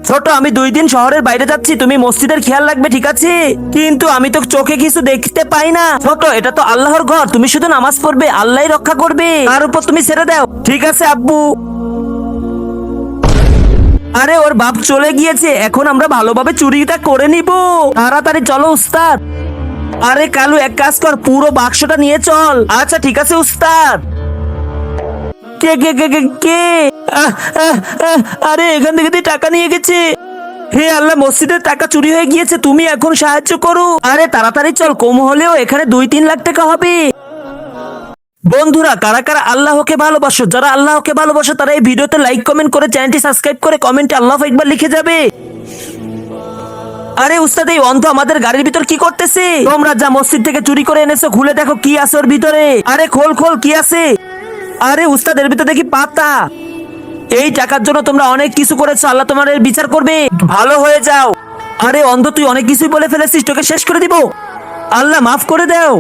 ছোট, আমি 2 দিন শহরের বাইরে যাচ্ছি, তুমি মসজিদের খেয়াল রাখবে, ঠিক আছে? কিন্তু আমি তো চোখে কিছু দেখতে পাই না। ছোট, এটা তো আল্লাহর ঘর, তুমি শুধু নামাজ পড়বে, আল্লাহই রক্ষা করবে, তার উপর তুমি ছেড়ে দাও। ঠিক আছে আব্বু। আরে ওর বাপ চলে গিয়েছে, এখন আমরা ভালোভাবে চুরিটা করে নিব। তাড়াতাড়ি চলো উস্তাদ। আরে কালু, এক কাজ কর, পুরো বাক্সটা নিয়ে চল। আচ্ছা ঠিক আছে উস্তাদ। কে কে কে কে কে? আহ, আহ, আহ, আরে এখান থেকে দিয়ে টাকা নিয়ে গেছে। হে আল্লাহ, মসজিদের টাকা চুরি হয়ে গিয়েছে, তুমি এখন সাহায্য করো। আরে তাড়াতাড়ি চল, কম হলেও এখানে 2-3 লাখ টাকা হবে। বন্ধুরা, কারা কারা আল্লাহকে ভালোবাসো? যারা আল্লাহকে ভালোবাসো তারা এই ভিডিওতে লাইক কমেন্ট করে চ্যানেলটি সাবস্ক্রাইব করে কমেন্টে আল্লাহ একবার লিখে যাবে। আরে উস্তাদ, এই অন্ধ আমাদের গাড়ির ভিতর কি করতেছে? তোমরা যা মসজিদ থেকে চুরি করে এনেছো, খুলে দেখো কি আছে ওর ভিতরে। আরে খোল খোল, কি আছে? আরে উস্তাদ, এর ভিতরে দেখি পাতা। এই টাকার জন্য তোমরা অনেক কিছু করেছো, আল্লাহ তোমাদের বিচার করবে, ভালো হয়ে যাও। আরে অন্ধ, তুই অনেক কিছুই বলে ফেলেছিস, তোকে শেষ করে দিব। আল্লাহ মাফ করে দাও।